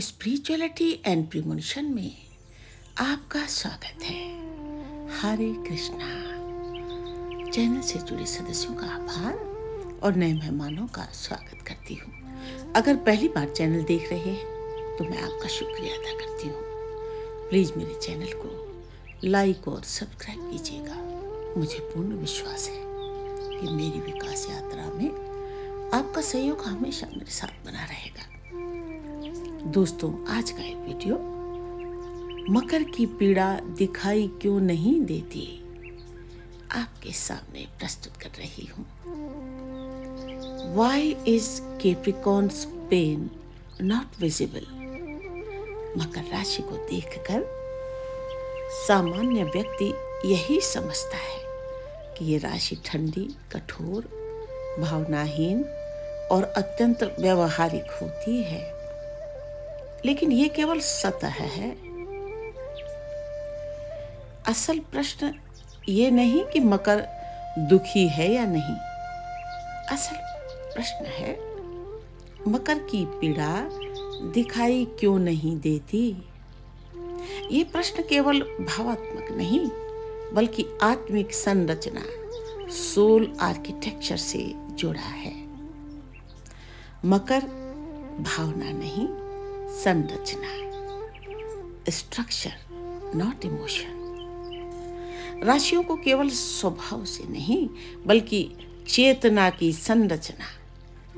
Spirituality and premonition में आपका स्वागत है। हरे कृष्णा। चैनल से जुड़े सदस्यों का आभार और नए मेहमानों का स्वागत करती हूँ। अगर पहली बार चैनल देख रहे हैं तो मैं आपका शुक्रिया अदा करती हूँ। प्लीज़ मेरे चैनल को लाइक और सब्सक्राइब कीजिएगा। मुझे पूर्ण विश्वास है कि मेरी विकास यात्रा में आपका सहयोग हमेशा मेरे साथ बना रहेगा। दोस्तों, आज का एक वीडियो मकर की पीड़ा दिखाई क्यों नहीं देती आपके सामने प्रस्तुत कर रही हूँ। Why is Capricorn's pain not visible? मकर राशि को देखकर सामान्य व्यक्ति यही समझता है कि ये राशि ठंडी, कठोर, भावनाहीन और अत्यंत व्यवहारिक होती है, लेकिन ये केवल सतह है। असल प्रश्न ये नहीं कि मकर दुखी है या नहीं। असल प्रश्न है, मकर की पीड़ा दिखाई क्यों नहीं देती। ये प्रश्न केवल भावात्मक नहीं बल्कि आत्मिक संरचना, सोल आर्किटेक्चर से जुड़ा है। मकर भावना नहीं, संरचना, स्ट्रक्चर नॉट इमोशन। राशियों को केवल स्वभाव से नहीं बल्कि चेतना की संरचना,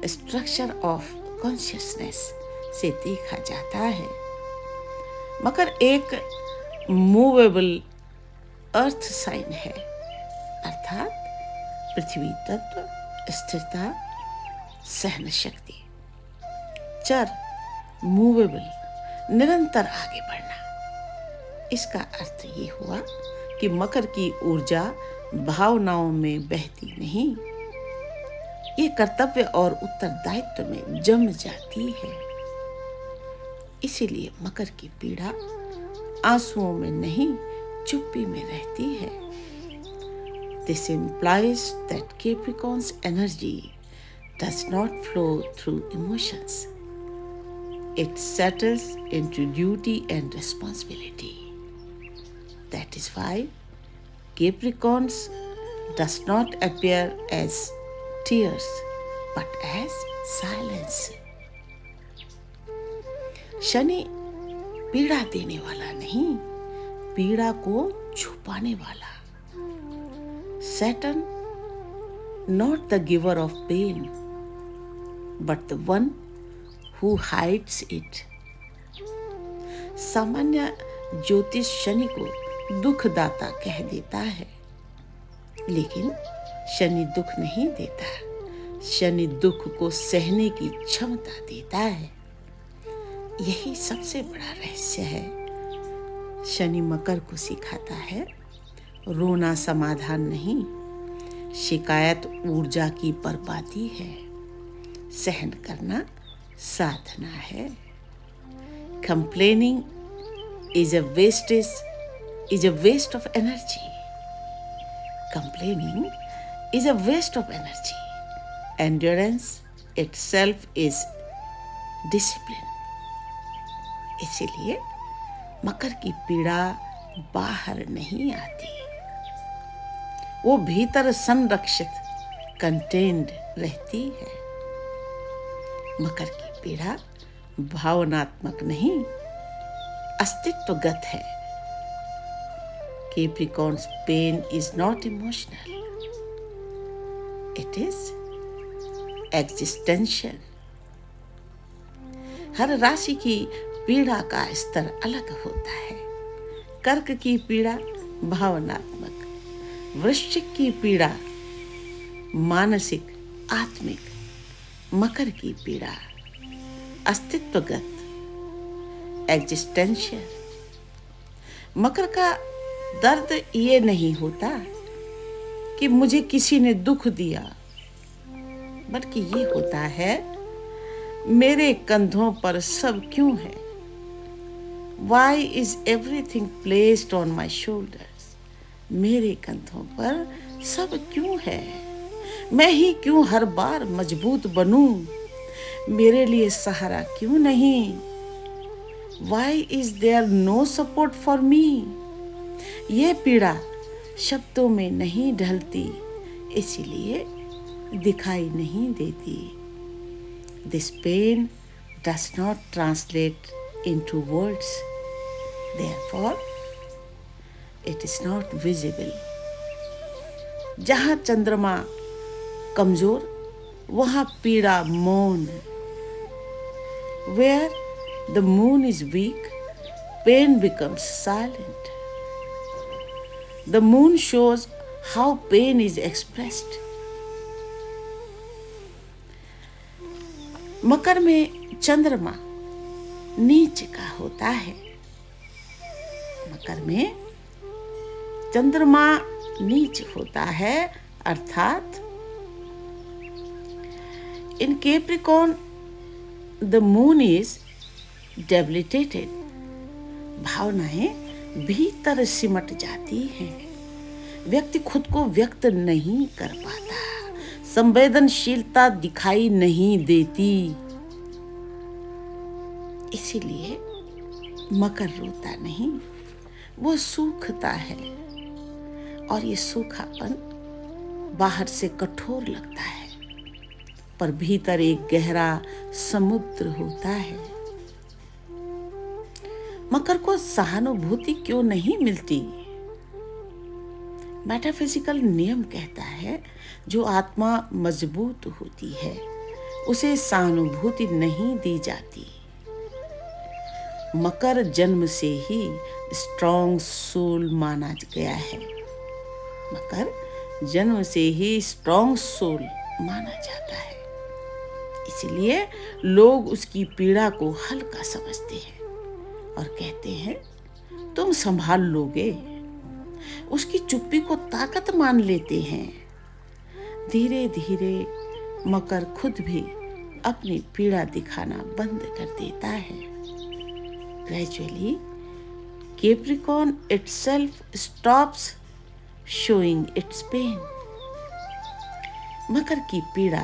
स्ट्रक्चर ऑफ कॉन्शियसनेस से देखा जाता है। मकर एक मूवेबल अर्थ साइन है, अर्थात पृथ्वी तत्व, स्थिरता, सहन शक्ति। चर मूवेबल, निरंतर आगे बढ़ना। इसका अर्थ ये हुआ कि मकर की ऊर्जा भावनाओं में बहती नहीं, ये कर्तव्य और उत्तरदायित्व में जम जाती है। इसीलिए मकर की पीड़ा आंसुओं में नहीं, चुप्पी में रहती है। This implies that Capricorn's energy does not flow through emotions. It settles into duty and responsibility. That is why Capricorns does not appear as tears but as silence. Shani पीड़ा देने वाला नहीं, पीड़ा को छुपाने वाला। Saturn not the giver of pain but the one who hides it. सामान्य ज्योतिष शनि को दुखदाता कह देता है, लेकिन शनि दुख नहीं देता। शनि दुख को सहने की क्षमता देता है। यही सबसे बड़ा रहस्य है। शनि मकर को सिखाता है, रोना समाधान नहीं, शिकायत ऊर्जा की बर्बादी है, सहन करना साधना है। Complaining is a waste of energy. Complaining is a waste of energy. Endurance itself is discipline. इसीलिए मकर की पीड़ा बाहर नहीं आती, वो भीतर संरक्षित, कंटेन्ड रहती है। मकर की पीड़ा भावनात्मक नहीं, अस्तित्वगत है। Capricorn's pain is not emotional. It is existential. हर राशि की पीड़ा का स्तर अलग होता है। कर्क की पीड़ा भावनात्मक, वृश्चिक की पीड़ा मानसिक, आत्मिक, मकर की पीड़ा अस्तित्वगत, एग्जिस्टेंशियल। मकर का दर्द ये नहीं होता कि मुझे किसी ने दुख दिया, बल्कि ये होता है, मेरे कंधों पर सब क्यों है। Why is everything placed on my shoulders? मेरे कंधों पर सब क्यों है। मैं ही क्यों हर बार मजबूत बनूं, मेरे लिए सहारा क्यों नहीं। Why is there no support for me? ये पीड़ा शब्दों में नहीं ढलती, इसीलिए दिखाई नहीं देती. This pain does not translate into words. Therefore, it is not visible. जहाँ चंद्रमा कमजोर, वहाँ पीड़ा मौन. Where the moon is weak, pain becomes silent. The moon shows how pain is expressed. मकर में चंद्रमा नीच का होता है. मकर में चंद्रमा नीच होता है, अर्थात in Capricorn the moon is debilitated. भावनाएं भीतर सिमट जाती हैं. व्यक्ति खुद को व्यक्त नहीं कर पाता. संवेदनशीलता दिखाई नहीं देती. इसीलिए मकर रोता नहीं, वो सूखता है. और ये सूखापन बाहर से कठोर लगता है, पर भीतर एक गहरा समुद्र होता है. मकर को सहानुभूति क्यों नहीं मिलती? मेटाफिजिकल नियम कहता है, जो आत्मा मजबूत होती है उसे सहानुभूति नहीं दी जाती. मकर जन्म से ही स्ट्रॉन्ग सोल माना गया है. मकर जन्म से ही स्ट्रॉन्ग सोल माना जाता है. इसलिए लोग उसकी पीड़ा को हल्का समझते हैं और कहते हैं, तुम संभाल लोगे. उसकी चुप्पी को ताकत मान लेते हैं. धीरे धीरे मकर खुद भी अपनी पीड़ा दिखाना बंद कर देता है. Gradually, Capricorn itself stops showing its pain. मकर की पीड़ा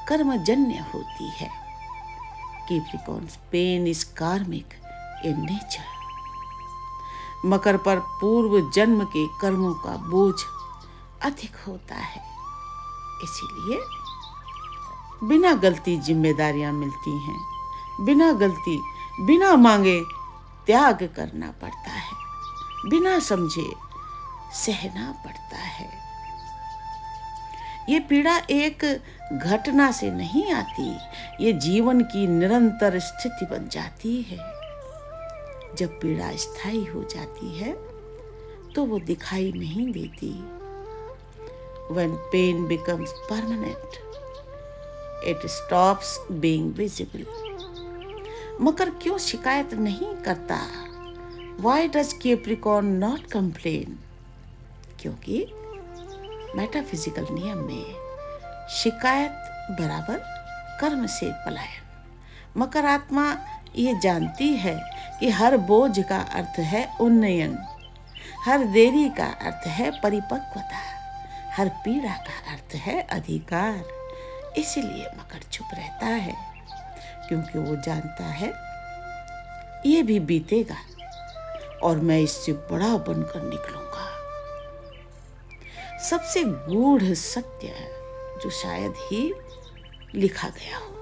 कर्मजन्य होती है. Capricorn's pain is karmic in nature. मकर पर पूर्व जन्म के कर्मों का बोझ अधिक होता है. इसीलिए बिना गलती जिम्मेदारियां मिलती हैं. बिना गलती, बिना मांगे त्याग करना पड़ता है. बिना समझे सहना पड़ता है. ये पीड़ा एक घटना से नहीं आती. ये जीवन की निरंतर स्थिति बन जाती है. जब पीड़ा स्थायी हो जाती है तो वो दिखाई नहीं देती. When pain becomes permanent, it stops being visible. मकर क्यों शिकायत नहीं करता? Why does Capricorn not complain? क्योंकि मेटाफिजिकल नियम में शिकायत बराबर कर्म से पलायन. मकर आत्मा ये जानती है कि हर बोझ का अर्थ है उन्नयन, हर देरी का अर्थ है परिपक्वता, हर पीड़ा का अर्थ है अधिकार. इसलिए मकर चुप रहता है, क्योंकि वो जानता है ये भी बीतेगा और मैं इससे बड़ा बनकर निकलूंगा. सबसे गूढ़ सत्य जो शायद ही लिखा गया हो,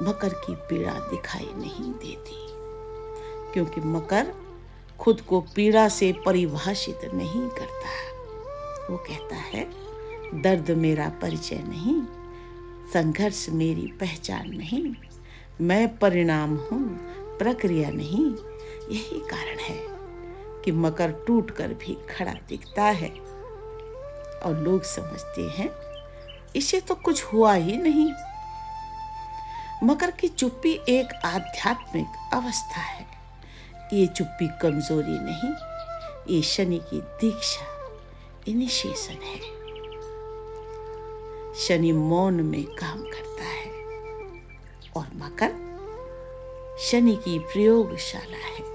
मकर की पीड़ा दिखाई नहीं देती, क्योंकि मकर खुद को पीड़ा से परिभाषित नहीं करता. वो कहता है, दर्द मेरा परिचय नहीं, संघर्ष मेरी पहचान नहीं, मैं परिणाम हूँ, प्रक्रिया नहीं. यही कारण है कि मकर टूट कर भी खड़ा दिखता है और लोग समझते हैं इसे तो कुछ हुआ ही नहीं. मकर की चुप्पी एक आध्यात्मिक अवस्था है. ये चुप्पी कमजोरी नहीं, ये शनि की दीक्षा, इनिशिएशन है. शनि मौन में काम करता है और मकर शनि की प्रयोगशाला है.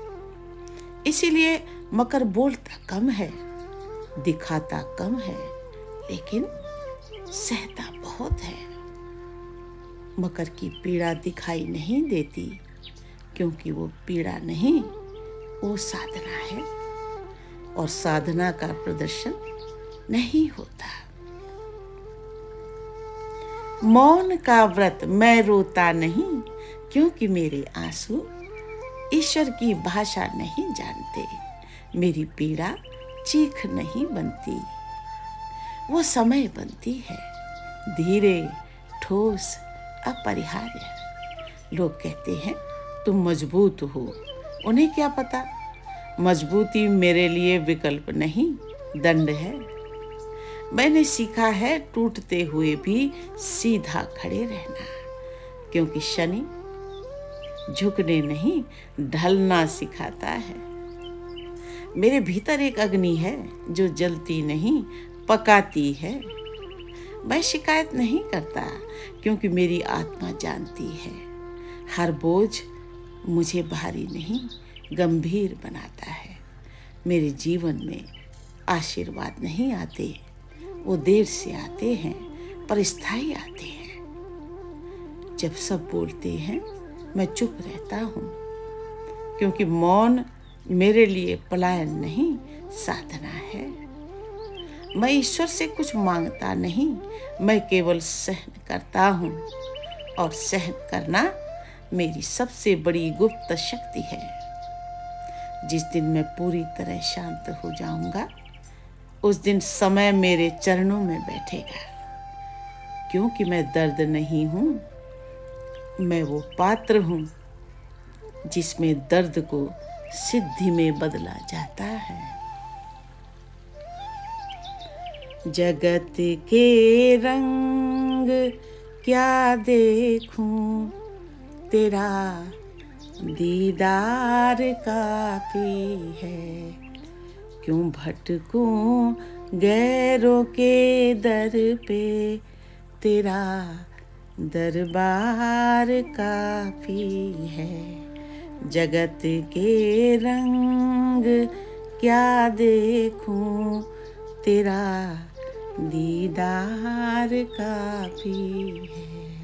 इसीलिए मकर बोलता कम है, दिखाता कम है, लेकिन सहता बहुत है. मकर की पीड़ा दिखाई नहीं देती, क्योंकि वो पीड़ा नहीं, वो साधना है, और साधना का प्रदर्शन नहीं होता। मौन का व्रत मैं रोता नहीं, क्योंकि मेरे आंसू ईश्वर की भाषा नहीं जानते। मेरी पीड़ा चीख नहीं बनती, वो समय बनती है, धीरे, ठोस, अपरिहार्य। लोग कहते हैं तुम मजबूत हो, उन्हें क्या पता मजबूती मेरे लिए विकल्प नहीं, दंड है। मैंने सीखा है टूटते हुए भी सीधा खड़े रहना, क्योंकि शनि झुकने नहीं, ढलना सिखाता है। मेरे भीतर एक अग्नि है जो जलती नहीं, पकाती है। मैं शिकायत नहीं करता, क्योंकि मेरी आत्मा जानती है हर बोझ मुझे भारी नहीं, गंभीर बनाता है। मेरे जीवन में आशीर्वाद नहीं आते, वो देर से आते हैं, पर स्थायी आते हैं। जब सब बोलते हैं मैं चुप रहता हूँ, क्योंकि मौन मेरे लिए पलायन नहीं, साधना है। मैं ईश्वर से कुछ मांगता नहीं, मैं केवल सहन करता हूँ, और सहन करना मेरी सबसे बड़ी गुप्त शक्ति है। जिस दिन मैं पूरी तरह शांत हो जाऊंगा, उस दिन समय मेरे चरणों में बैठेगा, क्योंकि मैं दर्द नहीं हूँ, मैं वो पात्र हूँ जिसमें दर्द को सिद्धि में बदला जाता है। जगत के रंग क्या देखूं, तेरा दीदार काफी है। क्यों भटकूं गैरों के दर पे, तेरा दरबार काफी है। जगत के रंग क्या देखूं, तेरा दीदार काफी है।